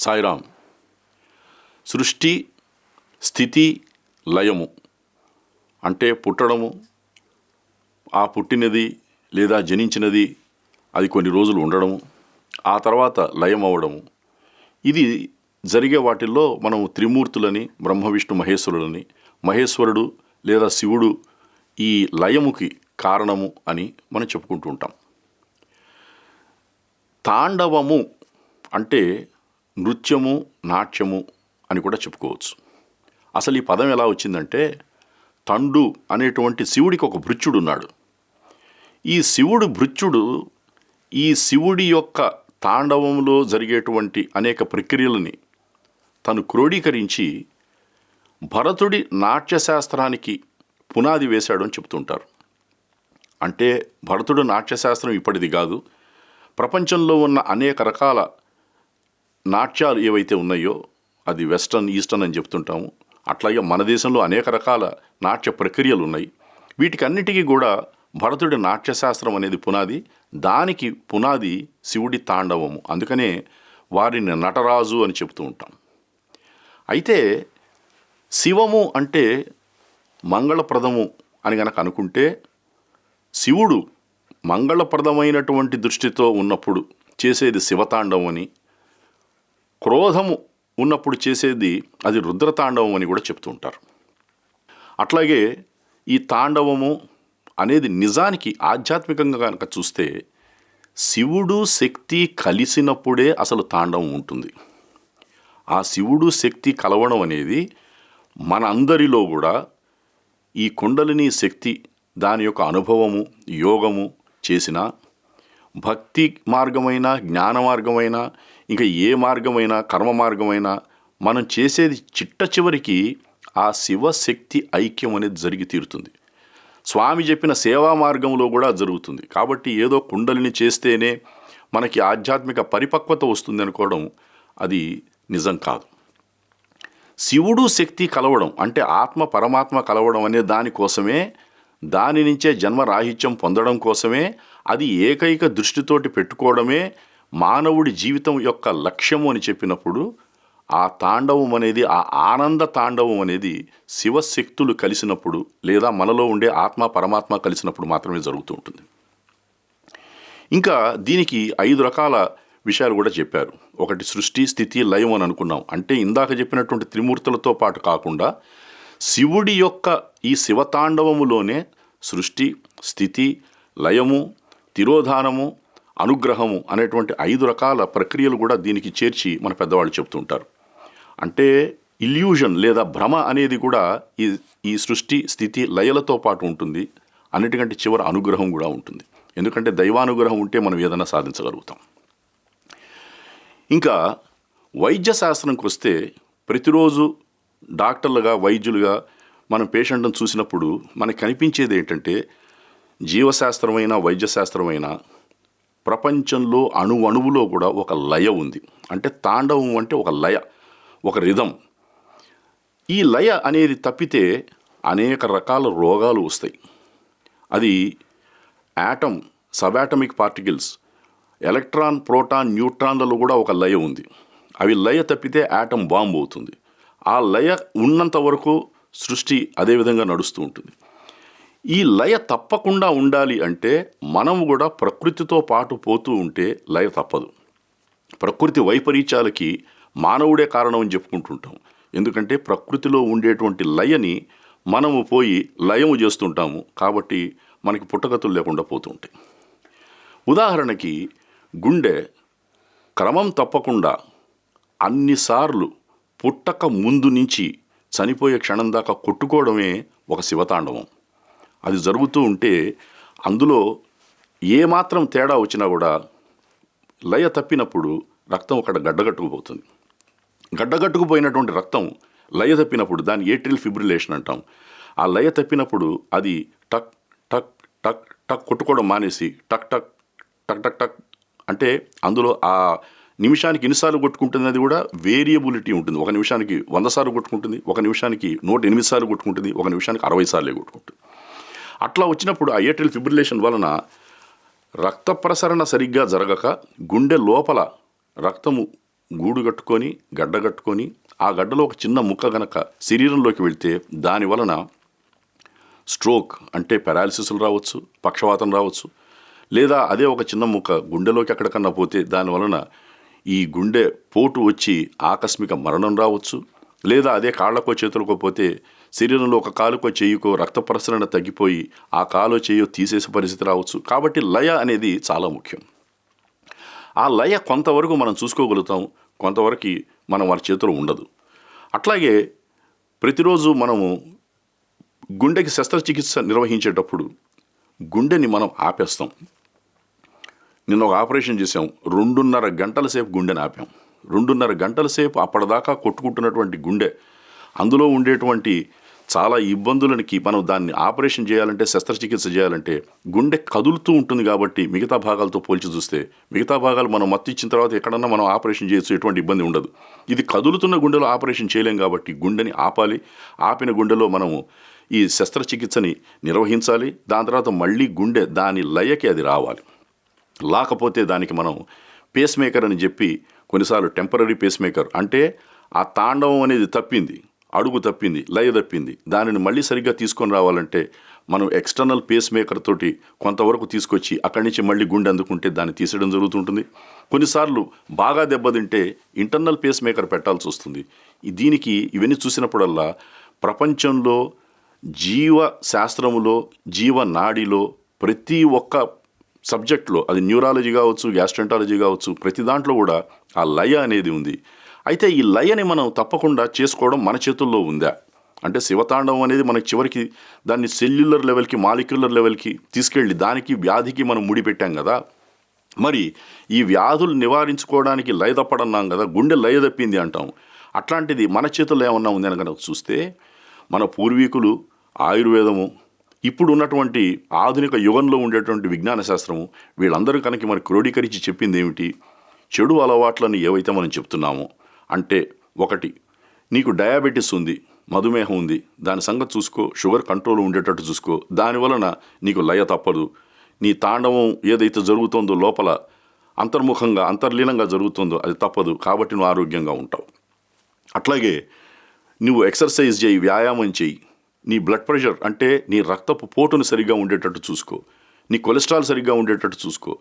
సాయిరామ్. సృష్టి, స్థితి, లయము అంటే పుట్టడము, ఆ పుట్టినది లేదా జనించినది అది కొన్ని రోజులు ఉండడము, ఆ తర్వాత లయం అవ్వడము. ఇది జరిగే వాటిల్లో మనం త్రిమూర్తులని, బ్రహ్మ విష్ణు మహేశ్వరులని, మహేశ్వరుడు లేదా శివుడు ఈ లయముకి కారణము అని మనం చెప్పుకుంటూ ఉంటాం. తాండవము అంటే నృత్యము, నాట్యము అని కూడా చెప్పుకోవచ్చు. అసలు ఈ పదం ఎలా వచ్చిందంటే, తండు అనేటువంటి శివుడికి ఒక భృత్యుడు ఉన్నాడు. ఈ శివుడు భృత్యుడు ఈ శివుడి యొక్క తాండవంలో జరిగేటువంటి అనేక ప్రక్రియలని తను క్రోడీకరించి భరతుడి నాట్యశాస్త్రానికి పునాది వేశాడు అని చెప్తుంటారు. అంటే భరతుడు నాట్యశాస్త్రం ఇప్పటిది కాదు, ప్రపంచంలో ఉన్న అనేక రకాల నాట్యాలు ఏవైతే ఉన్నాయో అది వెస్టర్న్, ఈస్టర్న్ అని చెప్తుంటాము. అట్లాగే మన దేశంలో అనేక రకాల నాట్య ప్రక్రియలు ఉన్నాయి. వీటికన్నిటికీ కూడా భరతుడి నాట్యశాస్త్రం అనేది పునాది. దానికి పునాది శివుడి తాండవము. అందుకనే వారిని నటరాజు అని చెప్తూ ఉంటాం. అయితే శివము అంటే మంగళప్రదము అని గనక అనుకుంటే, శివుడు మంగళప్రదమైనటువంటి దృష్టితో ఉన్నప్పుడు చేసేది శివతాండవం అని, క్రోధము ఉన్నప్పుడు చేసేది అది రుద్రతాండవం అని కూడా చెప్తూ ఉంటారు. అట్లాగే ఈ తాండవము అనేది నిజానికి ఆధ్యాత్మికంగా కనుక చూస్తే శివుడు శక్తి కలిసినప్పుడే అసలు తాండవం ఉంటుంది. ఆ శివుడు శక్తి కలవడం అనేది మన అందరిలో కూడా ఈ కుండలిని శక్తి దాని యొక్క అనుభవము, యోగము చేసిన భక్తి మార్గమైన, జ్ఞాన మార్గమైన, ఇంకా ఏ మార్గమైనా, కర్మ మార్గమైనా మనం చేసేది చిట్ట చివరికి ఆ శివశక్తి ఐక్యం అనేది జరిగి తీరుతుంది. స్వామి చెప్పిన సేవా మార్గంలో కూడా జరుగుతుంది. కాబట్టి ఏదో కుండలిని చేస్తేనే మనకి ఆధ్యాత్మిక పరిపక్వత వస్తుంది అనుకోవడం అది నిజం కాదు. శివుడు శక్తి కలవడం అంటే ఆత్మ పరమాత్మ కలవడం అనే దానికోసమే, దాని నుంచే జన్మరాహిత్యం పొందడం కోసమే, అది ఏకైక దృష్టితోటి పెట్టుకోవడమే మానవుడి జీవితం యొక్క లక్ష్యము అని చెప్పినప్పుడు ఆ తాండవం అనేది, ఆ ఆనంద తాండవం అనేది శివశక్తులు కలిసినప్పుడు లేదా మనలో ఉండే ఆత్మ పరమాత్మ కలిసినప్పుడు మాత్రమే జరుగుతూ ఉంటుంది. ఇంకా దీనికి 5 రకాల విషయాలు కూడా చెప్పారు. ఒకటి సృష్టి, స్థితి, లయం అని అనుకున్నాం. అంటే ఇందాక చెప్పినటువంటి త్రిమూర్తులతో పాటు కాకుండా శివుడి యొక్క ఈ శివతాండవములోనే సృష్టి, స్థితి, లయము, తిరోధానము, అనుగ్రహము అనేటువంటి 5 రకాల ప్రక్రియలు కూడా దీనికి చేర్చి మన పెద్దవాళ్ళు చెప్తుంటారు. అంటే ఇల్యూజన్ లేదా భ్రమ అనేది కూడా ఈ సృష్టి, స్థితి, లయలతో పాటు ఉంటుంది. అన్నిటికంటే చివరి అనుగ్రహం కూడా ఉంటుంది. ఎందుకంటే దైవానుగ్రహం ఉంటే మనం ఏదైనా సాధించగలుగుతాం. ఇంకా వైద్య శాస్త్రంకి వస్తే ప్రతిరోజు డాక్టర్లుగా, వైద్యులుగా మనం పేషెంట్ను చూసినప్పుడు మనకు కనిపించేది ఏంటంటే, జీవశాస్త్రమైన, వైద్యశాస్త్రమైన ప్రపంచంలో అణువణువులో కూడా ఒక లయ ఉంది. అంటే తాండవం అంటే ఒక లయ, ఒక రిధం. ఈ లయ అనేది తప్పితే అనేక రకాల రోగాలు వస్తాయి. అది atom, subatomic particles, electron, proton, న్యూట్రాన్లలో కూడా ఒక లయ ఉంది. అవి లయ తప్పితే యాటమ్ బాంబు అవుతుంది. ఆ లయ ఉన్నంత వరకు సృష్టి అదేవిధంగా నడుస్తూ ఉంటుంది. ఈ లయ తప్పకుండా ఉండాలి అంటే మనం కూడా ప్రకృతితో పాటు పోతూ ఉంటే లయ తప్పదు. ప్రకృతి వైపరీత్యాలకి మానవుడే కారణం అని చెప్పుకుంటుంటాం. ఎందుకంటే ప్రకృతిలో ఉండేటువంటి లయని మనము పోయి లయము చేస్తుంటాము. కాబట్టి మనకి పుట్టగతులు లేకుండా పోతూ ఉంటాయి. ఉదాహరణకి గుండె క్రమం తప్పకుండా అన్నిసార్లు పుట్టక ముందు నుంచి చనిపోయే క్షణం దాకా కొట్టుకోవడమే ఒక శివతాండవం. అది జరుగుతూ ఉంటే అందులో ఏమాత్రం తేడా వచ్చినా కూడా లయ తప్పినప్పుడు రక్తం అక్కడ గడ్డగట్టుకుపోతుంది. గడ్డగట్టుకుపోయినటువంటి రక్తం లయ తప్పినప్పుడు దాన్ని ఏట్రియల్ ఫిబ్రిలేషన్ అంటాం. ఆ లయ తప్పినప్పుడు అది టక్ టక్ టక్ టక్ కొట్టుకోవడం మానేసి టక్ టక్ టక్ టక్ టక్ అంటే అందులో ఆ నిమిషానికి ఎన్నిసార్లు కొట్టుకుంటుంది అది కూడా వేరియబిలిటీ ఉంటుంది. ఒక నిమిషానికి 100 సార్లు కొట్టుకుంటుంది, ఒక నిమిషానికి 108 సార్లు కొట్టుకుంటుంది, ఒక నిమిషానికి 60 సార్లే కొట్టుకుంటుంది. అట్లా వచ్చినప్పుడు ఆ ఏట్రియల్ ఫిబ్రిలేషన్ వలన రక్త ప్రసరణ సరిగ్గా జరగక గుండె లోపల రక్తము గూడు కట్టుకొని గడ్డ కట్టుకొని ఆ గడ్డలో ఒక చిన్న ముక్క గనక శరీరంలోకి వెళ్తే దాని వలన స్ట్రోక్ అంటే పెరాలిసిస్లు రావచ్చు, పక్షవాతం రావచ్చు. లేదా అదే ఒక చిన్న ముక్క గుండెలోకి ఎక్కడికన్నా పోతే దానివలన ఈ గుండె పోటు వచ్చి ఆకస్మిక మరణం రావచ్చు. లేదా అదే కాళ్ళకో చేతులకో పోతే శరీరంలో ఒక కాలుకో చెయ్యికో రక్త ప్రసరణ తగ్గిపోయి ఆ కాలో చెయ్యో తీసేసే పరిస్థితి రావచ్చు. కాబట్టి లయ అనేది చాలా ముఖ్యం. ఆ లయ కొంతవరకు మనం చూసుకోగలుగుతాం, కొంతవరకు మనం వారి చేతిలో ఉండదు. అట్లాగే ప్రతిరోజు మనము గుండెకి శస్త్రచికిత్స నిర్వహించేటప్పుడు గుండెని మనం ఆపేస్తాం. నిన్న ఒక ఆపరేషన్ చేసాం, 2.5 గంటల సేపు గుండెని ఆపాం. 2.5 గంటల సేపు అప్పటిదాకా కొట్టుకుంటున్నటువంటి గుండె, అందులో ఉండేటువంటి చాలా ఇబ్బందులకి మనం దాన్ని ఆపరేషన్ చేయాలంటే, శస్త్రచికిత్స చేయాలంటే గుండె కదులుతూ ఉంటుంది. కాబట్టి మిగతా భాగాలతో పోల్చి చూస్తే మిగతా భాగాలు మనం మత్తు ఇచ్చిన తర్వాత ఎక్కడన్నా మనం ఆపరేషన్ చేయొచ్చు, ఎటువంటి ఇబ్బంది ఉండదు. ఇది కదులుతున్న గుండెలో ఆపరేషన్ చేయలేం కాబట్టి గుండెని ఆపాలి. ఆపిన గుండెలో మనము ఈ శస్త్రచికిత్సని నిర్వహించాలి. దాని తర్వాత మళ్ళీ గుండె దాని లయకి అది రావాలి. లేకపోతే దానికి మనం పేస్ మేకర్ అని చెప్పి కొన్నిసార్లు టెంపరరీ పేస్ మేకర్, అంటే ఆ తాండవం అనేది తప్పింది, అడుగు తప్పింది, లయ తప్పింది, దానిని మళ్ళీ సరిగ్గా తీసుకొని రావాలంటే మనం ఎక్స్టర్నల్ పేస్ మేకర్ తోటి కొంతవరకు తీసుకొచ్చి అక్కడి నుంచి మళ్ళీ గుండె అందుకుంటే దాన్ని తీసేయడం జరుగుతుంటుంది. కొన్నిసార్లు బాగా దెబ్బతింటే ఇంటర్నల్ పేస్ మేకర్ పెట్టాల్సి వస్తుంది. దీనికి ఇవన్నీ చూసినప్పుడల్లా ప్రపంచంలో జీవ శాస్త్రములో, జీవనాడిలో ప్రతి ఒక్క సబ్జెక్ట్లో, అది న్యూరాలజీ కావచ్చు, గ్యాస్ట్రెంటాలజీ కావచ్చు, ప్రతి దాంట్లో కూడా ఆ లయ అనేది ఉంది. అయితే ఈ లయని మనం తప్పకుండా చేసుకోవడం మన చేతుల్లో ఉందా అంటే శివతాండవం అనేది మనకి చివరికి దాన్ని సెల్యులర్ లెవెల్కి, మాలిక్యులర్ లెవెల్కి తీసుకెళ్ళి దానికి వ్యాధికి మనం ముడిపెట్టాం కదా. మరి ఈ వ్యాధులు నివారించుకోవడానికి లయ తప్పడన్నాం కదా, గుండె లయ తప్పింది అంటాం. అట్లాంటిది మన చేతుల్లో ఏమన్నా ఉంది అని కనుక చూస్తే మన పూర్వీకులు ఆయుర్వేదము, ఇప్పుడు ఉన్నటువంటి ఆధునిక యుగంలో ఉండేటువంటి విజ్ఞాన శాస్త్రము, వీళ్ళందరూ కనుక మనకి క్రోడీకరించి చెప్పింది ఏమిటి? చెడు అలవాట్లను ఏవైతే మనం చెప్తున్నామో, అంటే ఒకటి, నీకు డయాబెటీస్ ఉంది, మధుమేహం ఉంది, దాని సంగతి చూసుకో, షుగర్ కంట్రోల్ ఉండేటట్టు చూసుకో, దానివలన నీకు లయ తప్పదు. నీ తాండవం ఏదైతే జరుగుతుందో లోపల అంతర్ముఖంగా అంతర్లీనంగా జరుగుతుందో అది తప్పదు, కాబట్టి నువ్వు ఆరోగ్యంగా ఉంటావు. అట్లాగే నువ్వు ఎక్సర్సైజ్ చేయి, వ్యాయామం చేయి, నీ బ్లడ్ ప్రెషర్ అంటే నీ రక్తపు పోటును సరిగ్గా ఉండేటట్టు చూసుకో, నీ కొలెస్ట్రాల్ సరిగ్గా ఉండేటట్టు చూసుకో,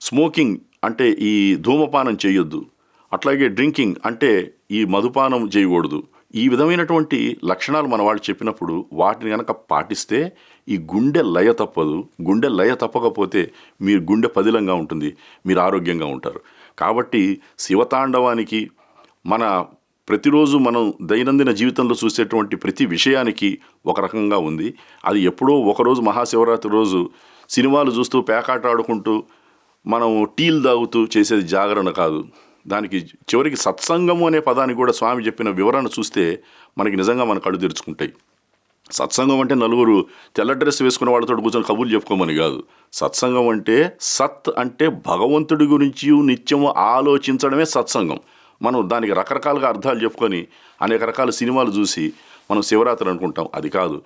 స్మోకింగ్ అంటే ఈ ధూమపానం చేయొద్దు, అట్లాగే డ్రింకింగ్ అంటే ఈ మధుపానం చేయకూడదు. ఈ విధమైనటువంటి లక్షణాలు మన వాళ్ళు చెప్పినప్పుడు వాటిని కనుక పాటిస్తే ఈ గుండె లయ తప్పదు. గుండె లయ తప్పకపోతే మీ గుండె పదిలంగా ఉంటుంది, మీరు ఆరోగ్యంగా ఉంటారు. కాబట్టి శివతాండవానికి మన ప్రతిరోజు మనం దైనందిన జీవితంలో చూసేటువంటి ప్రతి విషయానికి ఒక రకంగా ఉంది. అది ఎప్పుడో ఒకరోజు మహాశివరాత్రి రోజు సినిమాలు చూస్తూ పేకాట ఆడుకుంటూ మనం టీలు తాగుతూ చేసేది జాగరణ కాదు. దానికి చివరికి సత్సంగము అనే పదానికి కూడా స్వామి చెప్పిన వివరణ చూస్తే మనకి నిజంగా మన కళ్ళు తెరుచుకుంటాయి. సత్సంగం అంటే నలుగురు తెల్ల డ్రెస్ వేసుకున్న వాళ్ళతో కూర్చొని కబుర్లు చెప్పుకోమని కాదు. సత్సంగం అంటే సత్ అంటే భగవంతుడి గురించి నిత్యము ఆలోచించడమే సత్సంగం. మనం దానికి రకరకాలుగా అర్థాలు చెప్పుకొని అనేక రకాల సినిమాలు చూసి మనం శివరాత్రి అనుకుంటాం. అది కాదు.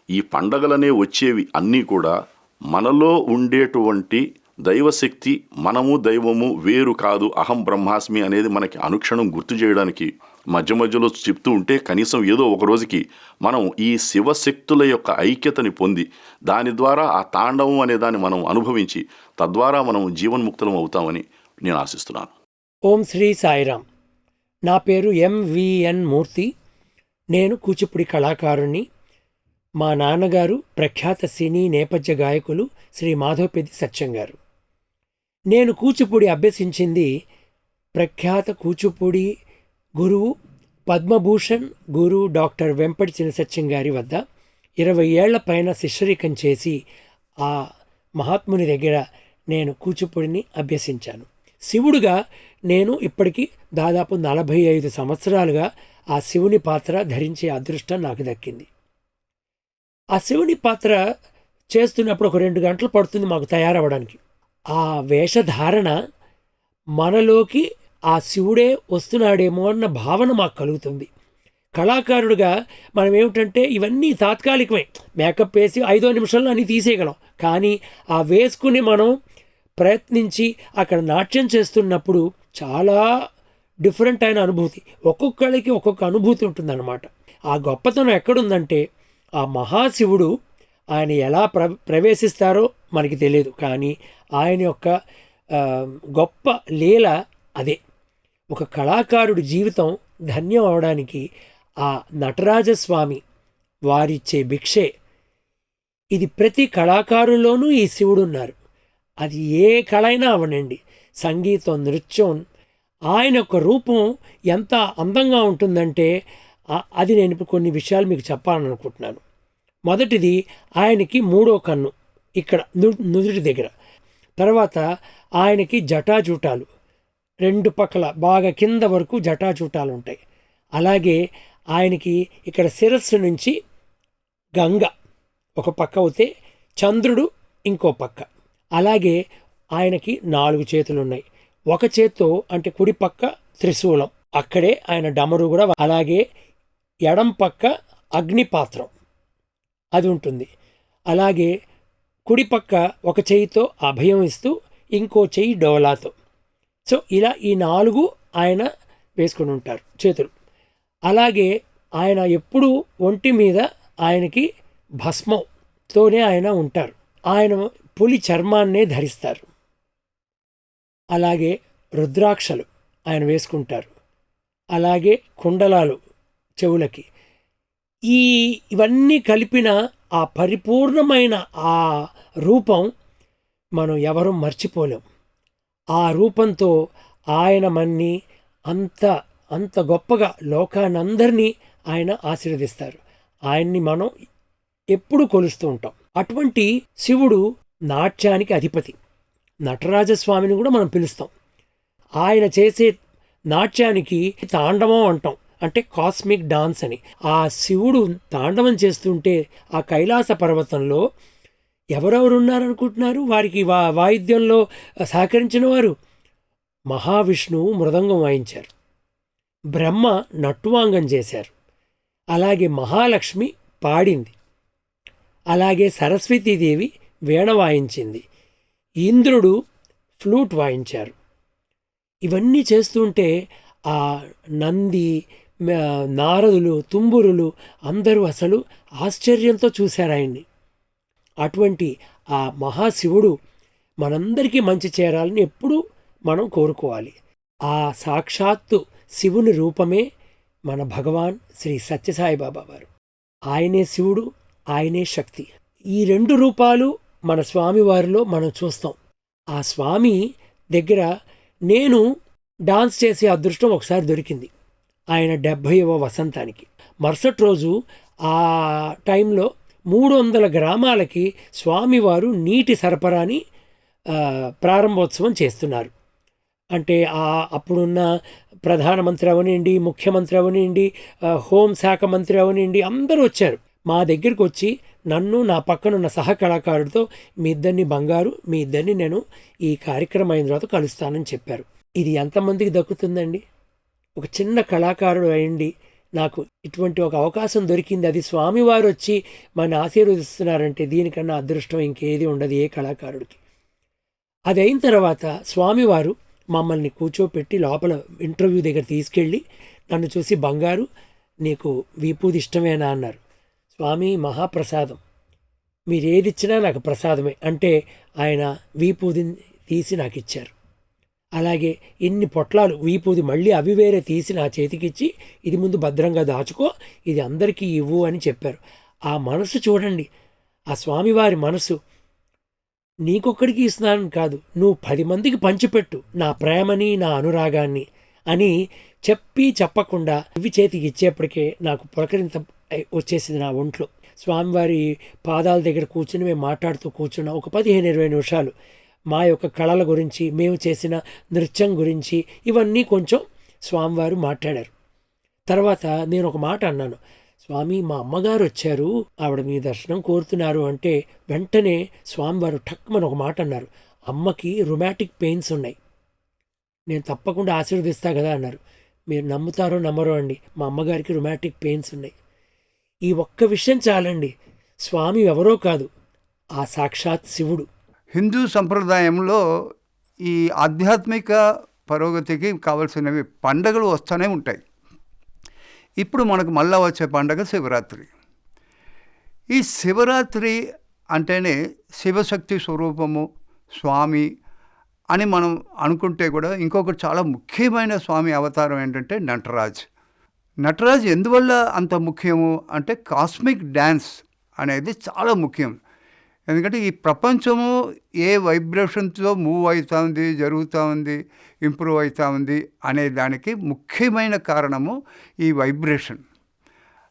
ఈ పండగలనే వచ్చేవి అన్నీ కూడా మనలో ఉండేటువంటి దైవశక్తి, మనము దైవము వేరు కాదు, అహం బ్రహ్మాస్మి అనేది మనకి అనుక్షణం గుర్తు చేయడానికి మధ్య మధ్యలో చెప్తూ ఉంటే కనీసం ఏదో ఒక రోజుకి మనం ఈ శివశక్తుల యొక్క ఐక్యతని పొంది దాని ద్వారా ఆ తాండవం అనే దాన్ని మనం అనుభవించి తద్వారా మనం జీవన్ముక్తులం అవుతామని నేను ఆశిస్తున్నాను. ఓం శ్రీ సాయిరామ్. నా పేరు ఎంవిఎన్ మూర్తి. నేను కూచిపూడి కళాకారుణ్ణి. మా నాన్నగారు ప్రఖ్యాత సినీ నేపథ్య గాయకులు శ్రీ మాధవపెద్ది సత్యం గారు. నేను కూచిపూడి అభ్యసించింది ప్రఖ్యాత కూచిపూడి గురువు పద్మభూషణ్ గురువు డాక్టర్ వెంపటి చిన్న సత్యం గారి వద్ద 20 ఏళ్ల పైన శిష్యరికం చేసి ఆ మహాత్ముని దగ్గర నేను కూచిపూడిని అభ్యసించాను. శివుడుగా నేను ఇప్పటికీ దాదాపు 45 సంవత్సరాలుగా ఆ శివుని పాత్ర ధరించే అదృష్టం నాకు దక్కింది. ఆ శివుని పాత్ర చేస్తున్నప్పుడు ఒక 2 గంటలు పడుతుంది మాకు తయారవ్వడానికి. ఆ వేషధారణ మనలోకి ఆ శివుడే వస్తున్నాడేమో అన్న భావన మాకు కలుగుతుంది. కళాకారుడిగా మనం ఏమిటంటే ఇవన్నీ తాత్కాలికమే, మేకప్ వేసి 5 నిమిషాల్లో అన్నీ తీసేయగలం. కానీ ఆ వేసుకుని మనం ప్రయత్నించి అక్కడ నాట్యం చేస్తున్నప్పుడు చాలా డిఫరెంట్ అయిన అనుభూతి. ఒక్కొక్కళ్ళకి ఒక్కొక్క అనుభూతి ఉంటుందన్నమాట. ఆ గొప్పతనం ఎక్కడుందంటే ఆ మహాశివుడు ఆయన ఎలా ప్రవేశిస్తారో మనకి తెలియదు, కానీ ఆయన యొక్క గొప్ప లీల అదే. ఒక కళాకారుడి జీవితం ధన్యం అవడానికి ఆ నటరాజస్వామి వారిచ్చే భిక్షే. ఇది ప్రతి కళాకారుల్లోనూ ఈ శివుడు ఉన్నారు. అది ఏ కళ అయినా అవనండి, సంగీతం, నృత్యం, ఆయన యొక్క రూపం ఎంత అందంగా ఉంటుందంటే అది నేను ఇప్పుడు కొన్ని విషయాలు మీకు చెప్పాలనుకుంటున్నాను. మొదటిది, ఆయనకి 3వ కన్ను ఇక్కడ నుదుటి దగ్గర. తర్వాత ఆయనకి జటాజూటాలు 2 పక్కల బాగా కింద వరకు జటాజూటాలు ఉంటాయి. అలాగే ఆయనకి ఇక్కడ శిరస్సు నుంచి గంగ ఒక పక్క అవుతే చంద్రుడు ఇంకో పక్క. అలాగే ఆయనకి 4 చేతులు ఉన్నాయి. ఒక చేత్తో అంటే కుడి పక్క త్రిశూలం, అక్కడే ఆయన డమరు కూడా. అలాగే ఎడం పక్క అగ్నిపాత్రం అది ఉంటుంది. అలాగే కుడి పక్క ఒక చెయ్యితో అభయం ఇస్తూ ఇంకో చెయ్యి డోలాతో. సో ఇలా ఈ 4 ఆయన వేసుకుని ఉంటారు చేతులు. అలాగే ఆయన ఎప్పుడూ ఒంటి మీద ఆయనకి భస్మంతోనే ఆయన ఉంటారు. ఆయన పులి చర్మాన్నే ధరిస్తారు. అలాగే రుద్రాక్షలు ఆయన వేసుకుంటారు. అలాగే కుండలాలు చెవులకి. ఇవన్నీ కలిపిన ఆ పరిపూర్ణమైన ఆ రూపం మనం ఎవరూ మర్చిపోలేం. ఆ రూపంతో ఆయన మన్ని అంత గొప్పగా లోకానందరినీ ఆయన ఆశీర్వదిస్తారు. ఆయన్ని మనం ఎప్పుడు కొలుస్తూ ఉంటాం. అటువంటి శివుడు నాట్యానికి అధిపతి. నటరాజస్వామిని కూడా మనం పిలుస్తాం. ఆయన చేసే నాట్యానికి తాండవం అంటాం, అంటే కాస్మిక్ డాన్స్ అని. ఆ శివుడు తాండవం చేస్తుంటే ఆ కైలాస పర్వతంలో ఎవరెవరున్నారనుకుంటున్నారు? వారికి వాయిద్యంలో సహకరించిన వారు మహావిష్ణువు మృదంగం వాయించారు, బ్రహ్మ నట్టువాంగం చేశారు, అలాగే మహాలక్ష్మి పాడింది, అలాగే సరస్వతీదేవి వీణ వాయించింది, ఇంద్రుడు ఫ్లూట్ వాయించారు. ఇవన్నీ చేస్తుంటే ఆ నంది, నారదులు, తుంబురులు అందరూ అసలు ఆశ్చర్యంతో చూశారు ఆయన్ని. అటువంటి ఆ మహాశివుడు మనందరికీ మంచి చేరాలని ఎప్పుడూ మనం కోరుకోవాలి. ఆ సాక్షాత్తు శివుని రూపమే మన భగవాన్ శ్రీ సత్యసాయిబాబా వారు. ఆయనే శివుడు, ఆయనే శక్తి. ఈ 2 రూపాలు మన స్వామివారిలో మనం చూస్తాం. ఆ స్వామి దగ్గర నేను డాన్స్ చేసే అదృష్టం ఒకసారి దొరికింది, ఆయన 70వ వసంతానికి. మరుసటి రోజు ఆ టైంలో 300 గ్రామాలకి స్వామివారు నీటి సరఫరాని ప్రారంభోత్సవం చేస్తున్నారు. అంటే అప్పుడున్న ప్రధానమంత్రి అవనండి, ముఖ్యమంత్రి అవనండి, హోంశాఖ మంత్రి అవనండి, అందరూ వచ్చారు. మా దగ్గరికి వచ్చి నన్ను, నా పక్కనున్న సహకళాకారుడితో మీ ఇద్దరిని బంగారు, మీ ఇద్దరిని నేను ఈ కార్యక్రమం అయిన తర్వాత కలుస్తానని చెప్పారు. ఇది ఎంతమందికి దక్కుతుందండి? ఒక చిన్న కళాకారుడు అయ్యండి నాకు ఇటువంటి ఒక అవకాశం దొరికింది, అది స్వామివారు వచ్చి మన ఆశీర్వదిస్తున్నారంటే దీనికన్నా అదృష్టం ఇంకేది ఉండదు ఏ కళాకారుడికి. అది అయిన తర్వాత స్వామివారు మమ్మల్ని కూర్చోపెట్టి లోపల ఇంటర్వ్యూ దగ్గర తీసుకెళ్ళి నన్ను చూసి, బంగారు నీకు వీపూది ఇష్టమేనా అన్నారు. స్వామి, మహాప్రసాదం, మీరు ఏది ఇచ్చినా నాకు ప్రసాదమే అంటే ఆయన వీపూదిని తీసి నాకు ఇచ్చారు. అలాగే ఇన్ని పొట్లాలు వీపూది మళ్ళీ అవి వేరే తీసి నా చేతికిచ్చి, ఇది ముందు భద్రంగా దాచుకో, ఇది అందరికీ ఇవ్వు అని చెప్పారు. ఆ మనసు చూడండి, ఆ స్వామివారి మనసు. నీకొక్కడికి ఇస్తున్నాను కాదు, నువ్వు 10 మందికి పంచిపెట్టు నా ప్రేమని, నా అనురాగాన్ని అని చెప్పకుండా ఇవి చేతికి ఇచ్చేప్పటికే నాకు పులకరింత వచ్చేసింది నా ఒంట్లో. స్వామివారి పాదాల దగ్గర కూర్చుని మేము మాట్లాడుతూ కూర్చున్నాం. ఒక 15-20 నిమిషాలు మా యొక్క కళల గురించి, మేము చేసిన నృత్యం గురించి ఇవన్నీ కొంచెం స్వామివారు మాట్లాడారు. తర్వాత నేను ఒక మాట అన్నాను, స్వామి మా అమ్మగారు వచ్చారు, ఆవిడ మీ దర్శనం కోరుతున్నారు అంటే వెంటనే స్వామివారు ఠక్కుమని ఒక మాట అన్నారు, అమ్మకి రుమాటిక్ పెయిన్స్ ఉన్నాయి, నేను తప్పకుండా ఆశీర్వదిస్తా కదా అన్నారు. మీరు నమ్ముతారో నమ్మరో అండి, మా అమ్మగారికి రుమాటిక్ పెయిన్స్ ఉన్నాయి. ఈ ఒక్క విషయం చాలండి, స్వామి ఎవరో కాదు, ఆ సాక్షాత్ శివుడు. హిందూ సంప్రదాయంలో ఈ ఆధ్యాత్మిక పురోగతికి కావాల్సినవి పండగలు వస్తూనే ఉంటాయి. ఇప్పుడు మనకు మళ్ళా వచ్చే పండగ శివరాత్రి. ఈ శివరాత్రి అంటేనే శివశక్తి స్వరూపము స్వామి అని మనం అనుకుంటే కూడా ఇంకొకటి చాలా ముఖ్యమైన స్వామి అవతారం ఏంటంటే నటరాజ్. నటరాజ్ ఎందువల్ల అంత ముఖ్యము అంటే కాస్మిక్ డ్యాన్స్ అనేది చాలా ముఖ్యం. ఎందుకంటే ఈ ప్రపంచము ఏ వైబ్రేషన్తో మూవ్ అవుతూ ఉంది, జరుగుతూ ఉంది, ఇంప్రూవ్ అవుతూ ఉంది అనే దానికి ముఖ్యమైన కారణము ఈ వైబ్రేషన్.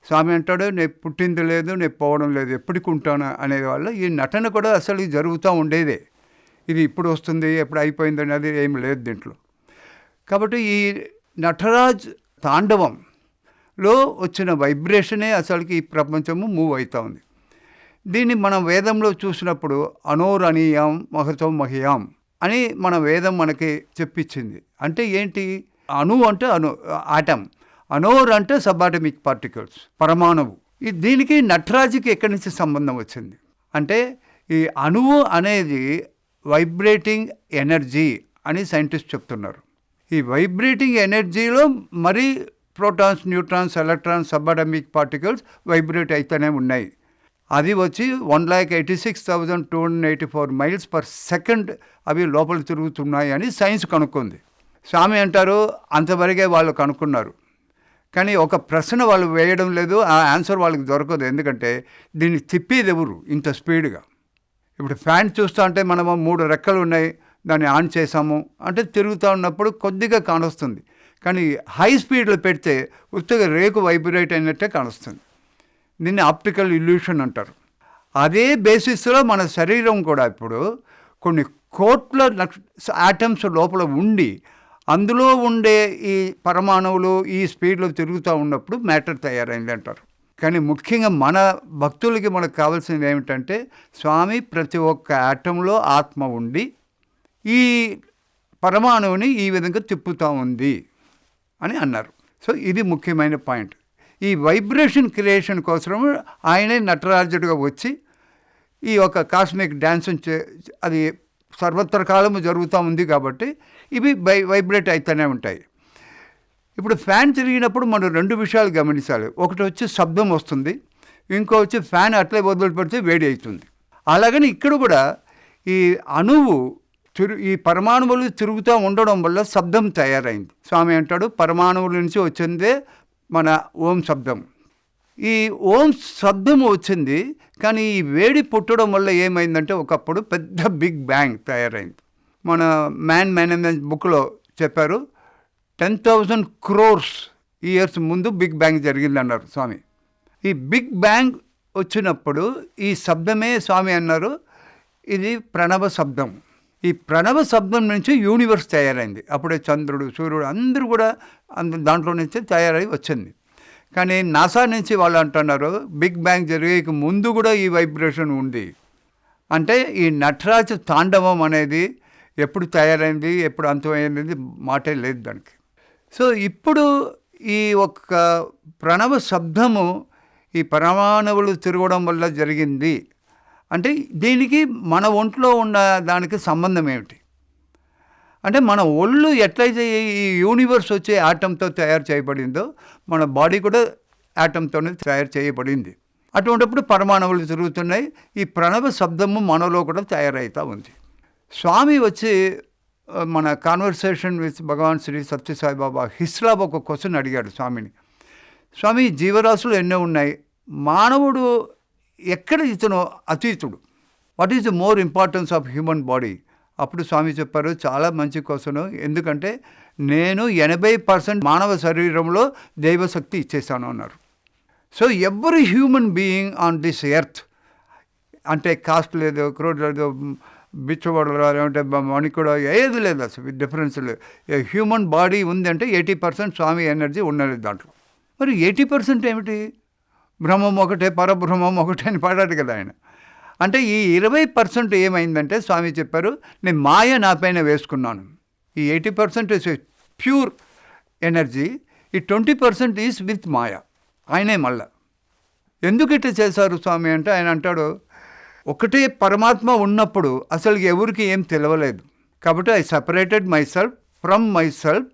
స్వామి అంటాడు, నేను పుట్టింది లేదు, నేను పోవడం లేదు, ఎప్పటికి ఉంటాను అనే వల్ల ఈ నటన కూడా అసలు జరుగుతూ ఉండేదే. ఇది ఇప్పుడు వస్తుంది, ఎప్పుడు అయిపోయింది అనేది ఏం లేదు దీంట్లో. కాబట్టి ఈ నటరాజ్ తాండవంలో వచ్చిన వైబ్రేషనే అసలుకి ఈ ప్రపంచము మూవ్ అవుతూ ఉంది. దీన్ని మనం వేదంలో చూసినప్పుడు అనోరణీయం మహతో మహియాం అని మన వేదం మనకి చెప్పించింది. అంటే ఏంటి? అణు అంటే ఆటమ్, అనోర్ అంటే సబాటమిక్ పార్టికల్స్, పరమాణువు. దీనికి నటరాజుకి ఎక్కడి నుంచి సంబంధం వచ్చింది అంటే ఈ అణువు అనేది వైబ్రేటింగ్ ఎనర్జీ అని సైంటిస్ట్ చెప్తున్నారు. ఈ వైబ్రేటింగ్ ఎనర్జీలో మరి protons, neutrons, electrons, subatomic particles vibrate అయితేనే ఉన్నాయి. అది వచ్చి 1,86,284 మైల్స్ పర్ సెకండ్ అవి లోపల తిరుగుతున్నాయి అని సైన్స్ కనుక్కుంది. స్వామి అంటారు అంతవరకే వాళ్ళు కనుక్కున్నారు, కానీ ఒక ప్రశ్న వాళ్ళు వేయడం లేదు, ఆ ఆన్సర్ వాళ్ళకి దొరకదు. ఎందుకంటే దీన్ని తిప్పేది ఎవరు ఇంత స్పీడ్గా? ఇప్పుడు ఫ్యాన్ చూస్తూ అంటే మనము 3 రెక్కలు ఉన్నాయి, దాన్ని ఆన్ చేసాము అంటే తిరుగుతూ ఉన్నప్పుడు కొద్దిగా కానొస్తుంది, కానీ హై స్పీడ్లో పెడితే ఉత్తగా రేకు వైబ్రేట్ అయినట్టే కానొస్తుంది. దీన్ని ఆప్టికల్ ఇల్యూషన్ అంటారు. అదే బేసిస్లో మన శరీరం కూడా ఇప్పుడు కొన్ని కోట్ల ఆటమ్స్ లోపల ఉండి అందులో ఉండే ఈ పరమాణువులు ఈ స్పీడ్లో తిరుగుతూ ఉన్నప్పుడు మ్యాటర్ తయారైంది అంటారు. కానీ ముఖ్యంగా మన భక్తులకి మనకు కావాల్సింది ఏమిటంటే స్వామి ప్రతి ఒక్క ఆటంలో ఆత్మ ఉండి ఈ పరమాణువుని ఈ విధంగా తిప్పుతూ ఉంది అని అన్నారు. సో ఇది ముఖ్యమైన పాయింట్. ఈ వైబ్రేషన్ క్రియేషన్ కోసం ఆయనే నటరాజుడిగా వచ్చి ఈ యొక్క కాస్మిక్ డ్యాన్స్ అది సర్వత్ర కాలము జరుగుతూ ఉంది కాబట్టి ఇవి వైబ్రేట్ అవుతూనే ఉంటాయి. ఇప్పుడు ఫ్యాన్ తిరిగినప్పుడు మనం 2 విషయాలు గమనించాలి. ఒకటి వచ్చి శబ్దం వస్తుంది, ఇంకో వచ్చి ఫ్యాన్ అట్లే వదిలి పెడితే వేడి అవుతుంది. అలాగని ఇక్కడ కూడా ఈ అణువు ఈ పరమాణువులు తిరుగుతూ ఉండడం వల్ల శబ్దం తయారైంది. స్వామి అంటాడు పరమాణువుల నుంచి వచ్చిందే మన ఓం శబ్దం. ఈ ఓం శబ్దం వచ్చింది, కానీ ఈ వేడి పుట్టడం వల్ల ఏమైందంటే ఒకప్పుడు పెద్ద బిగ్ బ్యాంగ్ తయారైంది. మన మ్యాన్ మేనేజ్మెంట్ బుక్లో చెప్పారు 10,000 crores ఇయర్స్ ముందు బిగ్ బ్యాంగ్ జరిగిందన్నారు స్వామి. ఈ బిగ్ బ్యాంగ్ వచ్చినప్పుడు ఈ శబ్దమే స్వామి అన్నారు ఇది ప్రణవ శబ్దం. ఈ ప్రణవ శబ్దం నుంచి యూనివర్స్ తయారైంది. అప్పుడే చంద్రుడు, సూర్యుడు అందరూ కూడా దాంట్లో నుంచి తయారై వచ్చింది. కానీ నాసా నుంచి వాళ్ళు అంటున్నారు బిగ్ బ్యాంగ్ జరిగేకి ముందు కూడా ఈ వైబ్రేషన్ ఉంది. అంటే ఈ నటరాజ తాండవం అనేది ఎప్పుడు తయారైంది, ఎప్పుడు అంతమైంది మాటే లేదు దానికి. సో ఇప్పుడు ఈ ఒక్క ప్రణవ శబ్దము ఈ పరమాణువులు తిరగడం వల్ల జరిగింది అంటే దీనికి మన ఒంట్లో ఉన్న దానికి సంబంధం ఏమిటి అంటే మన ఒళ్ళు ఎట్లయితే ఈ యూనివర్స్ వచ్చే ఆటంతో తయారు చేయబడిందో మన బాడీ కూడా ఆటంతోనే తయారు చేయబడింది. అటువంటిప్పుడు పరమాణువులు తిరుగుతున్నాయి. ఈ ప్రణవ శబ్దము మనలో కూడా తయారవుతూ ఉంది. స్వామి వచ్చి మన కాన్వర్సేషన్ విత్ భగవాన్ శ్రీ సత్యసాయి బాబా హిస్లాబ్ ఒక క్వశ్చన్ అడిగాడు స్వామిని. స్వామి జీవరాశులు ఎన్నో ఉన్నాయి, మానవుడు ఎక్కడ ఇతను అతీతుడు, what is the more importance of human body? అప్పుడు స్వామి చెప్పారు చాలా మంచి క్వశ్చన్, ఎందుకంటే నేను 80% మానవ శరీరంలో దైవశక్తి ఇచ్చేసాను అన్నారు. So every human being on this earth అంటే కాస్ట్ లేదు, క్రోడ్ లేదు, బిచ్చవాడు అంటే మణి కూడా ఏది లేదు, అసలు డిఫరెన్స్ లేదు. హ్యూమన్ బాడీ ఉందంటే 80% స్వామి ఎనర్జీ ఉన్నది దాంట్లో. మరి 80% ఏమిటి? బ్రహ్మం ఒకటే, పరబ్రహ్మం ఒకటే అని పాడాడు కదా ఆయన. అంటే ఈ 20% ఏమైందంటే స్వామి చెప్పారు నేను మాయ నా పైన వేసుకున్నాను. ఈ 80% ఇస్ ప్యూర్ ఎనర్జీ, ఈ 20% ఈజ్ విత్ మాయ. ఆయనే మళ్ళా ఎందుకు ఇట్లా చేశారు స్వామి అంటే ఆయన అంటాడు ఒకటే పరమాత్మ ఉన్నప్పుడు అసలు ఎవరికి ఏం తెలియలేదు, కాబట్టి I separated my self from my self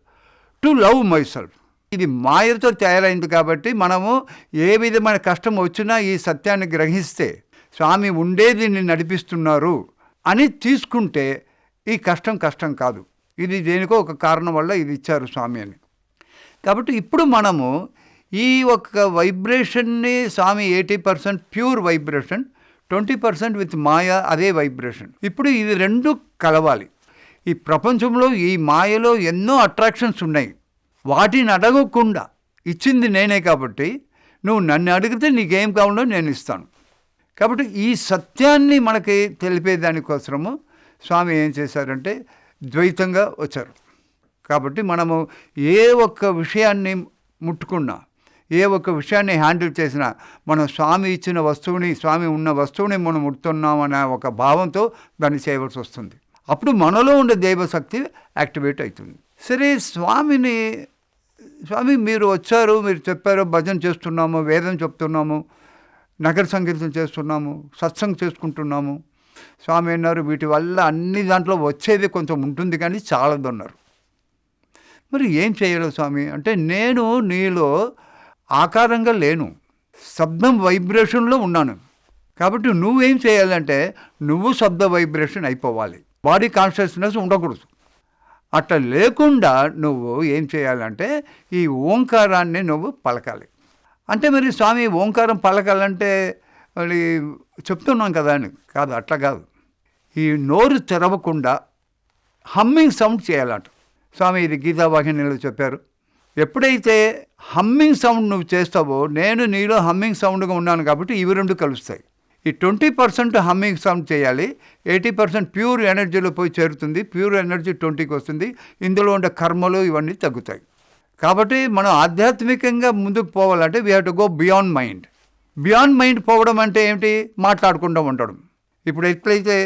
to love my self. ఇది మాయతో తయారైంది కాబట్టి మనము ఏ విధమైన కష్టం వచ్చినా ఈ సత్యాన్ని గ్రహిస్తే స్వామి ఉండేది నిన్ను నడిపిస్తున్నారు అని తీసుకుంటే ఈ కష్టం కాదు. ఇది దేనికో ఒక కారణం వల్ల ఇది ఇచ్చారు స్వామి అని. కాబట్టి ఇప్పుడు మనము ఈ ఒక్క వైబ్రేషన్ని స్వామి 80% ప్యూర్ వైబ్రేషన్, 20% విత్ మాయా అదే వైబ్రేషన్. ఇప్పుడు ఇవి రెండు కలవాలి. ఈ ప్రపంచంలో ఈ మాయలో ఎన్నో అట్రాక్షన్స్ ఉన్నాయి. వాటిని అడగకుండా ఇచ్చింది నేనే కాబట్టి నువ్వు నన్ను అడిగితే నీకేం కావాలో నేను ఇస్తాను. కాబట్టి ఈ సత్యాన్ని మనకి తెలిపేదానికోసము స్వామి ఏం చేశారంటే ద్వైతంగా వచ్చారు. కాబట్టి మనము ఏ ఒక్క విషయాన్ని ముట్టుకున్నా, ఏ ఒక్క విషయాన్ని హ్యాండిల్ చేసినా మనం స్వామి ఇచ్చిన వస్తువుని, స్వామి ఉన్న వస్తువుని మనం ముడుతున్నామనే ఒక భావంతో దాన్ని చేయవలసి వస్తుంది. అప్పుడు మనలో ఉండే దైవశక్తి యాక్టివేట్ అవుతుంది. సరే, స్వామి మీరు వచ్చారు, మీరు చెప్పారు, భజన చేస్తున్నాము, వేదం చెప్తున్నాము, నగర సంకీర్తన చేస్తున్నాము, సత్సంగం చేసుకుంటున్నాము. స్వామి అన్నారు వీటి వల్ల అన్ని దాంట్లో వచ్చేది కొంచెం ఉంటుంది కానీ చాలదన్నారు. మరి ఏం చేయాలి స్వామి అంటే, నేను నీలో ఆకారంగా లేను, శబ్దం వైబ్రేషన్లో ఉన్నాను. కాబట్టి నువ్వేం చేయాలంటే నువ్వు శబ్ద వైబ్రేషన్ అయిపోవాలి, బాడీ కాన్షియస్నెస్ ఉండకూడదు. అట్లా లేకుండా నువ్వు ఏం చేయాలంటే ఈ ఓంకారాన్ని నువ్వు పలకాలి. అంటే మరి స్వామి ఓంకారం పలకాలంటే మరి చెప్తున్నాం కదా అని కాదు, అట్లా కాదు. ఈ నోరు తెరవకుండా హమ్మింగ్ సౌండ్ చేయాలంట. స్వామి ఇది గీతావాహినిలో చెప్పారు. ఎప్పుడైతే హమ్మింగ్ సౌండ్ నువ్వు చేస్తావో నేను నీలో హమ్మింగ్ సౌండ్గా ఉన్నాను కాబట్టి ఇవి రెండు కలుస్తాయి. ఈ 20% హమ్మింగ్ సౌండ్ చేయాలి, 80% ప్యూర్ ఎనర్జీలో పోయి చేరుతుంది. ప్యూర్ ఎనర్జీ 20కి వస్తుంది. ఇందులో ఉండే కర్మలు ఇవన్నీ తగ్గుతాయి. కాబట్టి మనం ఆధ్యాత్మికంగా ముందుకు పోవాలంటే we have to go beyond mind. Beyond mind పోవడం అంటే ఏమిటి? మాట్లాడకుండా ఉండడం. ఇప్పుడు ఎట్లయితే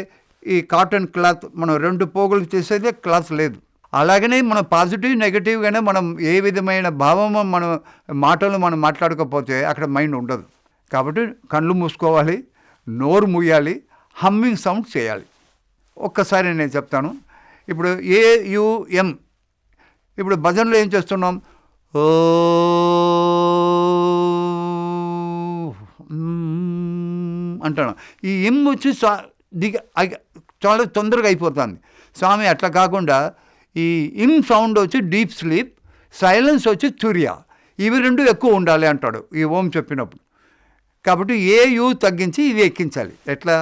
ఈ కాటన్ క్లాత్ మనం 2 పోగులు చేసేదే క్లాత్ లేదు, అలాగనే మనం పాజిటివ్ నెగిటివ్గానే మనం ఏ విధమైన భావము మనం మాటలు మనం మాట్లాడకపోతే అక్కడ మైండ్ ఉండదు. కాబట్టి కళ్ళు మూసుకోవాలి, నోరు మూయాలి, హమ్మింగ్ సౌండ్ చేయాలి. ఒక్కసారి నేను చెప్తాను. ఇప్పుడు AUM. ఇప్పుడు భజనలో ఏం చేస్తున్నాం? ఓ అంటున్నాం. ఈ ఎమ్ వచ్చి చాలా తొందరగా అయిపోతుంది. స్వామి అట్లా కాకుండా ఈ ఇమ్ సౌండ్ వచ్చి డీప్ స్లీప్, సైలెన్స్ వచ్చి తుర్య, ఇవి రెండు ఎక్కువ ఉండాలి అంటాడు ఈ ఓం చెప్పినప్పుడు. కాబట్టి యు తగ్గించి ఇది ఎక్కించాలి. ఎట్లా?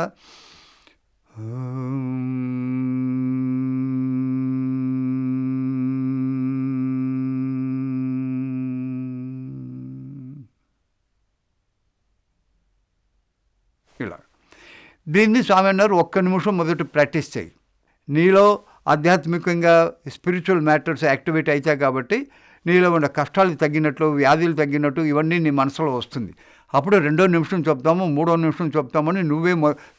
ఇలా. దీన్ని స్వామి అన్నారు 1 నిమిషం మొదట ప్రాక్టీస్ చేయి. నీలో ఆధ్యాత్మికంగా స్పిరిచువల్ మ్యాటర్స్ యాక్టివేట్ అవుతాయి కాబట్టి నీలో ఉన్న కష్టాలు తగ్గినట్లు, వ్యాధులు తగ్గినట్టు ఇవన్నీ నీ మనసులో వస్తుంది. అప్పుడు 2వ నిమిషం చెప్తాము, 3వ నిమిషం చెప్తామని నువ్వే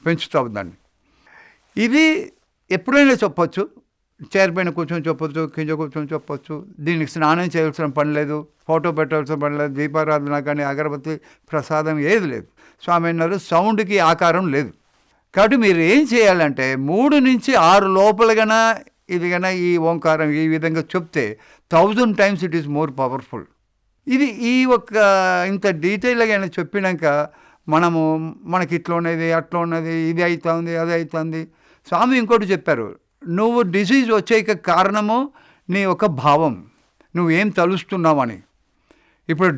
పెంచుతావు దాన్ని. ఇది ఎప్పుడైనా చెప్పొచ్చు. చైర్ పైన కూర్చొని చెప్పొచ్చు, కింద కూర్చొని చెప్పొచ్చు. దీనికి స్నానం చేయాల్సిన పని లేదు, ఫోటో పెట్టాల్సిన పని లేదు, దీపారాధన కానీ అగరబత్తి ప్రసాదం ఏది లేదు. స్వామి అన్నారు సౌండ్కి ఆకారం లేదు. కాబట్టి మీరు ఏం చేయాలంటే 3 నుంచి 6 లోపలగానా ఇది కన్నా ఈ ఓంకారం ఈ విధంగా చెప్తే 1000 times it is more powerful. ఇది ఈ ఒక్క ఇంత డీటెయిల్గా చెప్పినాక మనకి ఇట్లా ఉన్నది, అట్లా ఉన్నది, ఇది అవుతుంది, అది అవుతుంది. స్వామి ఇంకోటి చెప్పారు, నువ్వు డిసీజ్ వచ్చేక కారణము నీ ఒక భావం, నువ్వేం తలుస్తున్నావని. ఇప్పుడు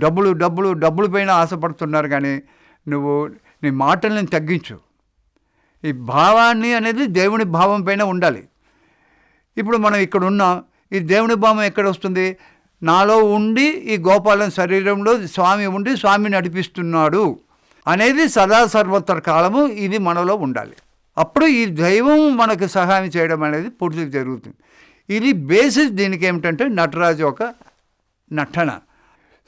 డబ్బులు పైన ఆశపడుతున్నారు కానీ నువ్వు నీ మాటల్ని తగ్గించు. ఈ భావాన్ని అనేది దేవుని భావం పైన ఉండాలి. ఇప్పుడు మనం ఇక్కడ ఉన్నాం, ఈ దేవుని భావం ఎక్కడ వస్తుంది? నాలో ఉండి ఈ గోపాలం శరీరంలో స్వామి ఉండి స్వామి నడిపిస్తున్నాడు అనేది సదా సర్వత్ర కాలము ఇది మనలో ఉండాలి. అప్పుడు ఈ దైవం మనకు సహాయం చేయడం అనేది పూర్తిగా జరుగుతుంది. ఇది బేసిస్. దీనికి ఏమిటంటే నటరాజు ఒక నటన.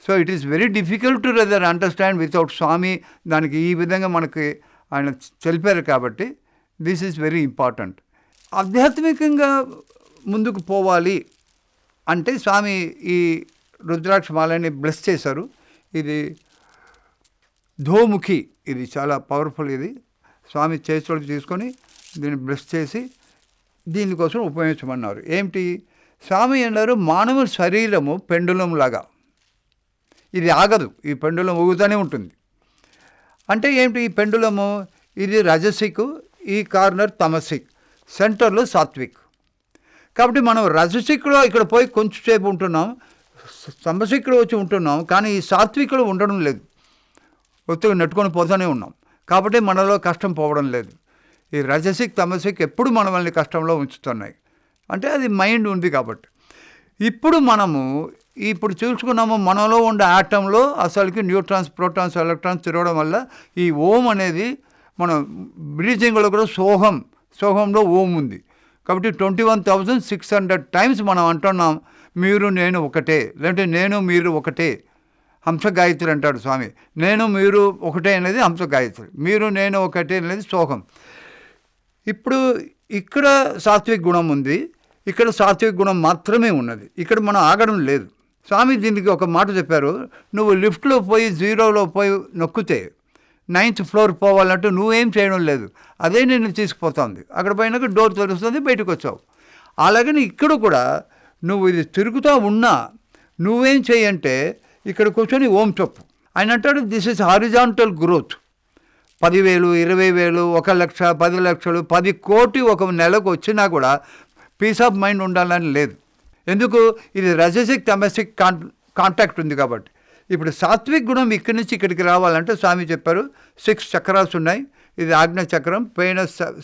So it is very difficult to rather understand without స్వామి. దానికి ఈ విధంగా మనకి ఆయన తెలిపారు కాబట్టి దిస్ ఈజ్ వెరీ ఇంపార్టెంట్. ఆధ్యాత్మికంగా ముందుకు పోవాలి అంటే స్వామి ఈ రుద్రాక్ష మాలని బ్లెస్ చేశారు. ఇది ధోముఖి, ఇది చాలా పవర్ఫుల్. ఇది స్వామి చేతిలో తీసుకొని దీన్ని బ్లెస్ చేసి దీనికోసం ఉపయోగించమన్నారు. ఏమిటి? స్వామి అన్నారు మానవ శరీరము పెండులం లాగా, ఇది ఆగదు, ఈ పెండులం ఊగుతూనే ఉంటుంది. అంటే ఏంటి ఈ పెండులము? ఇది రజసిక్, ఈ కార్నర్ తమసిక్, సెంటర్లో సాత్విక్. కాబట్టి మనం రజసిక్లో ఇక్కడ పోయి కొంచెం సేపు ఉంటున్నాం, తమసిక్లో వచ్చి ఉంటున్నాం, కానీ ఈ సాత్విక్లో ఉండడం లేదు, ఒత్తిడి నెట్టుకొని పోతూనే ఉన్నాం. కాబట్టి మనలో కష్టం పోవడం లేదు. ఈ రజసిక్ తమసిక్ ఎప్పుడు మనల్ని కష్టంలో ఉంచుతున్నాయి, అంటే అది మైండ్ ఉంది కాబట్టి. ఇప్పుడు చూసుకున్నాము, మనలో ఉండే ఆటంలో అసలుకి న్యూట్రాన్స్, ప్రోటాన్స్, ఎలక్ట్రాన్స్ తిరగడం వల్ల ఈ ఓం అనేది మనం బ్రీజింగ్లో కూడా సోహంలో ఓం ఉంది. కాబట్టి 21,600 టైమ్స్ మనం అంటున్నాం మీరు నేను ఒకటే, లేదంటే నేను మీరు ఒకటే. హంస గాయత్రి అంటాడు స్వామి, నేను మీరు ఒకటే అనేది హంస గాయత్రి, మీరు నేను ఒకటే అనేది సోహం. ఇప్పుడు ఇక్కడ సాత్విక గుణం ఉంది, ఇక్కడ సాత్విక గుణం మాత్రమే ఉన్నది, ఇక్కడ మనం ఆగడం లేదు. స్వామి దీనికి ఒక మాట చెప్పారు, నువ్వు లిఫ్ట్లో పోయి 0లో పోయి నొక్కితే 9th ఫ్లోర్ పోవాలంటే నువ్వేం చేయడం లేదు, అదే నేను తీసుకుపోతుంది. అక్కడ పోయినాక డోర్ తెరుస్తుంది, బయటకు వచ్చావు. అలాగని ఇక్కడ కూడా నువ్వు ఇది తిరుగుతూ ఉన్నా నువ్వేం చేయంటే ఇక్కడ కూర్చొని ఓం చెప్పు. ఆయన అంటాడు దిస్ ఇస్ హారిజాంటల్ గ్రోత్. 10,000, 20,000, 1 లక్ష, 10 లక్షలు, 10 కోటి ఒక నెలకు వచ్చినా కూడా పీస్ ఆఫ్ మైండ్ ఉండాలని లేదు. ఎందుకు? ఇది రజసిక్ తమసిక్ కాంటాక్ట్ ఉంది కాబట్టి. ఇప్పుడు సాత్విక్ గుణం ఇక్కడి నుంచి ఇక్కడికి రావాలంటే స్వామి చెప్పారు 6 చక్రాస్ ఉన్నాయి. ఇది ఆజ్ఞ చక్రం, పైన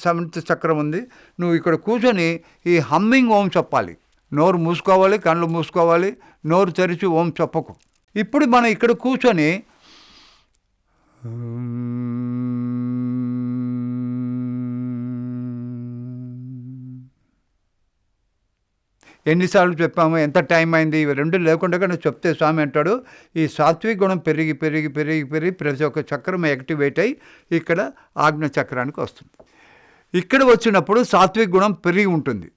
7th చక్రం ఉంది. నువ్వు ఇక్కడ కూర్చొని ఈ హమ్మింగ్ ఓం చెప్పాలి. నోరు మూసుకోవాలి, కళ్ళు మూసుకోవాలి, నోరు తెరిచి ఓం చెప్పకు. ఇప్పుడు మనం ఇక్కడ కూర్చొని ఎన్నిసార్లు చెప్పాము, ఎంత టైం అయింది, ఇవి రెండు లేకుండా నువ్వు చెప్తే స్వామి అంటాడు ఈ సాత్విక గుణం పెరిగి పెరిగి పెరిగి పెరిగి ప్రతి ఒక్క చక్రం యాక్టివేట్ అయ్యి ఇక్కడ ఆజ్ఞ చక్రానికి వస్తుంది. ఇక్కడ వచ్చినప్పుడు సాత్విక గుణం పెరిగి ఉంటుంది.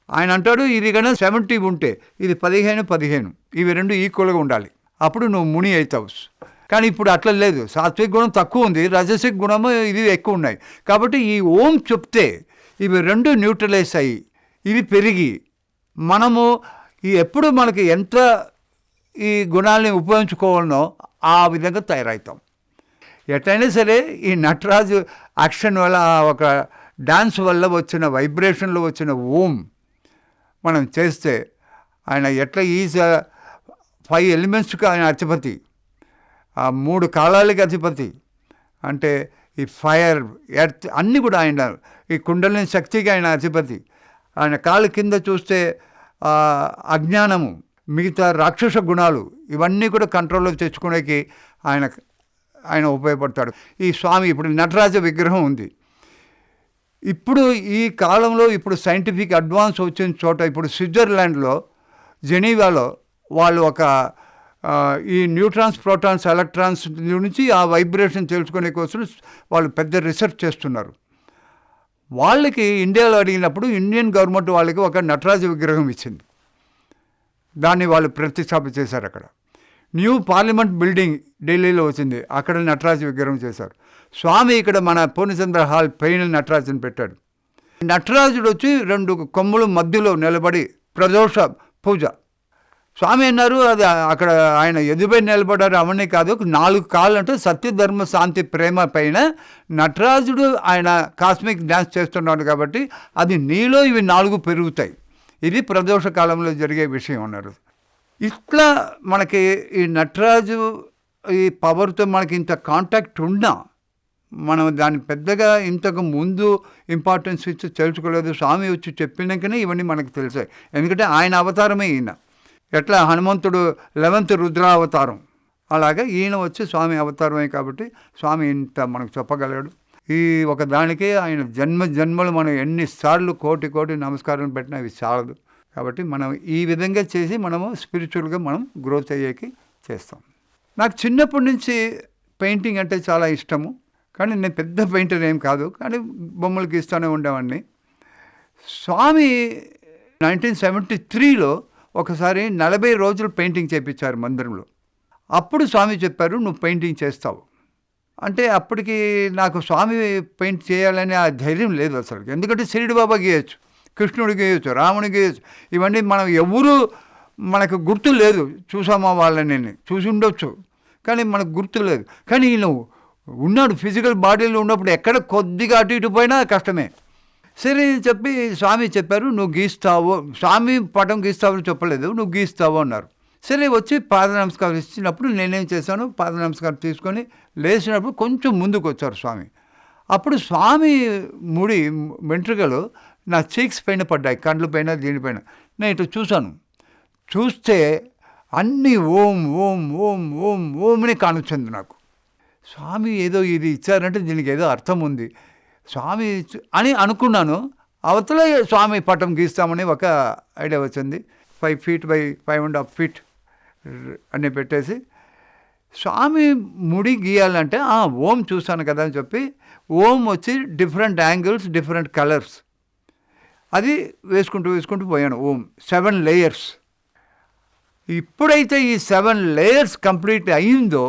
ఆయన అంటాడు ఇది కన్నా 70 ఉంటే ఇది 15 ఇవి రెండు ఈక్వల్గా ఉండాలి, అప్పుడు నువ్వు ముని అవుతావు. కానీ ఇప్పుడు అట్లా లేదు, సాత్విక గుణం తక్కువ ఉంది, రజసిక్ గుణము ఇది ఎక్కువ ఉన్నాయి. కాబట్టి ఈ ఓం చెప్తే ఇవి రెండు న్యూట్రలైజ్ అయ్యి ఇది పెరిగి మనము ఎప్పుడు మనకి ఎంత ఈ గుణాలని ఉపయోగించుకోవాలనో ఆ విధంగా తయారవుతాం. ఎట్లయినా సరే ఈ నటరాజు యాక్షన్ వల్ల, ఒక డాన్స్ వల్ల వచ్చిన వైబ్రేషన్లో వచ్చిన ఓం మనం చేస్తే ఆయన ఎట్లా ఈజ్ 5 ఎలిమెంట్స్కి ఆయన అధిపతి, ఆ 3 కాలాలకి అధిపతి. అంటే ఈ ఫైర్, ఎర్త్ అన్నీ కూడా ఆయన, ఈ కుండలిని శక్తికి ఆయన అధిపతి. ఆయన కాళ్ళ కింద చూస్తే అజ్ఞానము, మిగతా రాక్షస గుణాలు ఇవన్నీ కూడా కంట్రోల్లో తెచ్చుకునేకి ఆయన ఉపయోగపడతాడు. ఈ స్వామి ఇప్పుడు నటరాజ విగ్రహం ఉంది. ఇప్పుడు ఈ కాలంలో ఇప్పుడు సైంటిఫిక్ అడ్వాన్స్ వచ్చిన చోట, ఇప్పుడు స్విట్జర్లాండ్లో జెనీవాలో వాళ్ళు ఒక ఈ న్యూట్రాన్స్, ప్రోటాన్స్, ఎలక్ట్రాన్స్ నుంచి ఆ వైబ్రేషన్ తెలుసుకునే కోసం వాళ్ళు పెద్ద రీసెర్చ్ చేస్తున్నారు. వాళ్ళకి ఇండియాలో అడిగినప్పుడు ఇండియన్ గవర్నమెంట్ వాళ్ళకి ఒక నటరాజ విగ్రహం ఇచ్చింది. దాన్ని వాళ్ళు ప్రతిష్టాపన చేశారు. అక్కడ న్యూ పార్లమెంట్ బిల్డింగ్ ఢిల్లీలో వచ్చింది, అక్కడ నటరాజ విగ్రహం చేశారు. స్వామి ఇక్కడ మన పూర్ణచంద్ర హాల్ పైన నటరాజుని పెట్టాడు. నటరాజుడు వచ్చి 2 కొమ్ముల మధ్యలో నిలబడి ప్రదోష పూజ. స్వామి అన్నారు అది అక్కడ ఆయన ఎదుపై నిలబడ్డారు, అవన్నీ కాదు, 4 కాళ్ళు అంటే సత్యధర్మ శాంతి ప్రేమ పైన నటరాజుడు ఆయన కాస్మిక్ డ్యాన్స్ చేస్తున్నాడు కాబట్టి అది నీలో ఇవి 4 పెరుగుతాయి. ఇది ప్రదోష కాలంలో జరిగే విషయం అన్నారు. ఇట్లా మనకి ఈ నటరాజు ఈ పవర్తో మనకి ఇంత కాంటాక్ట్ ఉన్నా మనం దాన్ని పెద్దగా ఇంతకు ముందు ఇంపార్టెన్స్ ఇచ్చి తెలుసుకోలేదు. స్వామి వచ్చి చెప్పినాకనే ఇవన్నీ మనకు తెలిసాయి. ఎందుకంటే ఆయన అవతారమే ఈయన. ఎట్లా హనుమంతుడు 11th రుద్రావతారం, అలాగే ఈయన వచ్చి స్వామి అవతారమే కాబట్టి స్వామి ఇంత మనకు చెప్పగలడు. ఈ ఒక దానికే ఆయన జన్మలు మనం ఎన్నిసార్లు కోటి నమస్కారం పెట్టినా ఇవి చాలదు. కాబట్టి మనం ఈ విధంగా చేసి మనము స్పిరిచువల్గా మనం గ్రోత్ అయ్యేకి చేస్తాం. నాకు చిన్నప్పటి నుంచి పెయింటింగ్ అంటే చాలా ఇష్టము, కానీ నేను పెద్ద పెయింటర్ ఏం కాదు, కానీ బొమ్మలకి ఇస్తూనే ఉండేవాడిని. స్వామి 1973లో ఒకసారి 40 రోజులు పెయింటింగ్ చేయించారు మందిరంలో. అప్పుడు స్వామి చెప్పారు నువ్వు పెయింటింగ్ చేస్తావు అంటే. అప్పటికి నాకు స్వామి పెయింట్ చేయాలనే ఆ ధైర్యం లేదు అసలు, ఎందుకంటే షిరిడి బాబా గీయచ్చు, కృష్ణుడికి గీయచ్చు, రాముడికి గీయచ్చు. ఇవన్నీ మనం ఎవరు మనకు గుర్తు లేదు. చూసామా వాళ్ళని, చూసి ఉండొచ్చు కానీ మనకు గుర్తు లేదు. కానీ ఈయన ఉన్నాడు, ఫిజికల్ బాడీలో ఉన్నప్పుడు ఎక్కడ కొద్దిగా అటు ఇటు పోయినా కష్టమే. సరే చెప్పి స్వామి చెప్పారు, నువ్వు గీస్తావు, స్వామి పటం గీస్తావు చెప్పలేదు, నువ్వు గీస్తావు అన్నారు. సరే వచ్చి పాద నమస్కారం ఇచ్చినప్పుడు నేనేం చేశాను, పాద నమస్కారం తీసుకొని లేచినప్పుడు కొంచెం ముందుకు వచ్చారు స్వామి. అప్పుడు స్వామి ముడి వెంట్రుకలు నా చీక్స్ పైన పడ్డాయి, కండ్ల పైన, దీనిపైన. నేను ఇటు చూశాను. చూస్తే అన్నీ ఓం ఓం ఓం ఓం ఓంని కానొచ్చింది నాకు. స్వామి ఏదో ఇది ఇచ్చారంటే దీనికి ఏదో అర్థం ఉంది స్వామి అని అనుకున్నాను. అవతల స్వామి పటం గీస్తామని ఒక ఐడియా వచ్చింది. 5 feet by 5.5 feet అని పెట్టేసి స్వామి ముడి గీయాలంటే ఓం చూశాను కదా అని చెప్పి ఓం వచ్చి డిఫరెంట్ యాంగిల్స్, డిఫరెంట్ కలర్స్ అది వేసుకుంటూ పోయాను. ఓం 7 layers. ఇప్పుడైతే ఈ 7 layers కంప్లీట్ అయిందో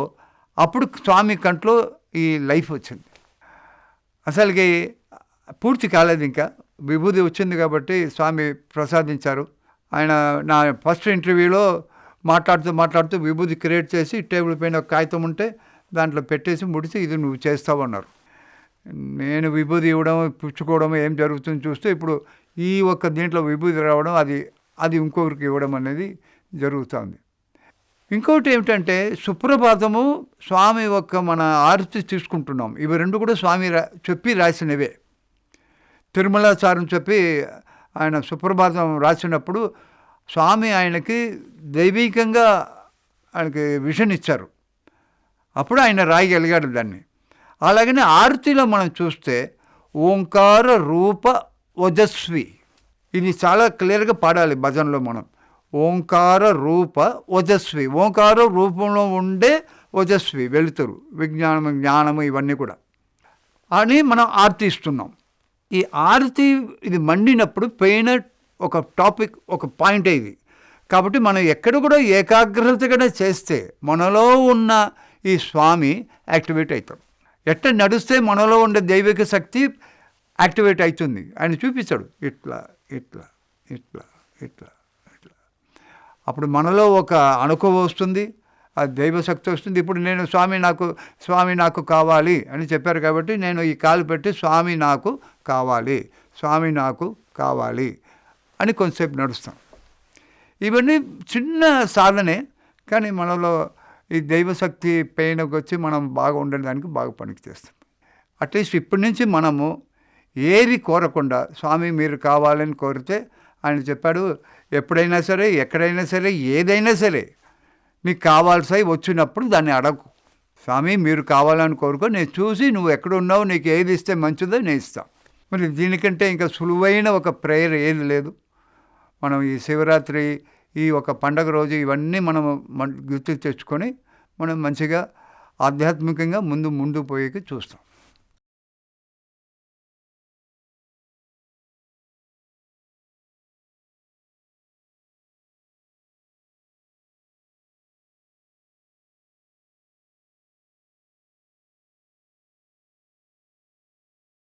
అప్పుడు స్వామి కంట్లో ఈ లైఫ్ వచ్చింది. అసలుకి పూర్తి కాలేదు, ఇంకా విభూది వచ్చింది కాబట్టి స్వామి ప్రసాదించారు. ఆయన నా ఫస్ట్ ఇంటర్వ్యూలో మాట్లాడుతూ విభూది క్రియేట్ చేసి టేబుల్ పైన ఒక కాగితం ఉంటే దాంట్లో పెట్టేసి ముడిచి ఇది నువ్వు చేస్తావు అన్నారు. నేను విభూది ఇవ్వడం, పుచ్చుకోవడం ఏం జరుగుతుందో చూస్తే ఇప్పుడు ఈ ఒక్క దీంట్లో విభూది రావడం, అది ఇంకొకరికి ఇవ్వడం అనేది జరుగుతుంది. ఇంకోటి ఏమిటంటే సుప్రభాతము స్వామి మన ఆరతి తీసుకుంటున్నాం. ఇవి రెండు కూడా స్వామి చెప్పి రాసినవే. తిరుమలాచారం చెప్పి ఆయన సుప్రభాతం రాసినప్పుడు స్వామి ఆయనకి దైవికంగా ఆయనకి విజన్ ఇచ్చారు. అప్పుడు ఆయన రాయగలిగాడు దాన్ని. అలాగనే ఆరతిలో మనం చూస్తే ఓంకార రూప ఓజస్వి, ఇది చాలా క్లియర్గా పాడాలి భజనలో మనం. ఓంకార రూప ఓజస్వి, ఓంకార రూపంలో ఉండే ఓజస్వి, వెలుతురు, విజ్ఞానము, జ్ఞానము, ఇవన్నీ కూడా అని మనం ఆరతి ఇస్తున్నాం. ఈ ఆరతి ఇది మండినప్పుడు పైన ఒక టాపిక్, ఒక పాయింట్ ఇది. కాబట్టి మనం ఎక్కడ కూడా ఏకాగ్రతగా చేస్తే మనలో ఉన్న ఈ స్వామి యాక్టివేట్ అవుతాడు. ఎట్ట నడిస్తే మనలో ఉండే దైవిక శక్తి యాక్టివేట్ అవుతుంది. ఆయన చూపించాడు, ఇట్లా ఇట్లా ఇట్లా ఇట్లా ఇట్లా. అప్పుడు మనలో ఒక అణుకువ వస్తుంది, ఆ దైవశక్తి వస్తుంది. ఇప్పుడు నేను స్వామి నాకు కావాలి అని చెప్పారు కాబట్టి నేను ఈ కాలు పెట్టి స్వామి నాకు కావాలి అని కొంతసేపు నడుస్తాం. ఇవన్నీ చిన్న సాధనే, కానీ మనలో ఈ దైవశక్తి పైనకు వచ్చి మనం బాగా ఉండడానికి బాగా పనికి చేస్తాం. అట్లీస్ట్ ఇప్పటి నుంచి మనము ఏది కోరకుండా స్వామి మీరు కావాలని కోరితే ఆయన చెప్పాడు, ఎప్పుడైనా సరే, ఎక్కడైనా సరే, ఏదైనా సరే నీకు కావాల్సి వచ్చినప్పుడు దాన్ని అడగకు. స్వామి మీరు కావాలని కోరుకో, నేను చూసి నువ్వు ఎక్కడ ఉన్నావు, నీకు ఏది ఇస్తే మంచిదో నేను ఇస్తాను. మరి దీనికంటే ఇంకా సులువైన ఒక ప్రేయర్ ఏది లేదు. మనం ఈ శివరాత్రి, ఈ ఒక పండగ రోజు ఇవన్నీ మనం గుర్తు తెచ్చుకొని మనం మంచిగా ఆధ్యాత్మికంగా ముందు పోయేకి చూస్తాం.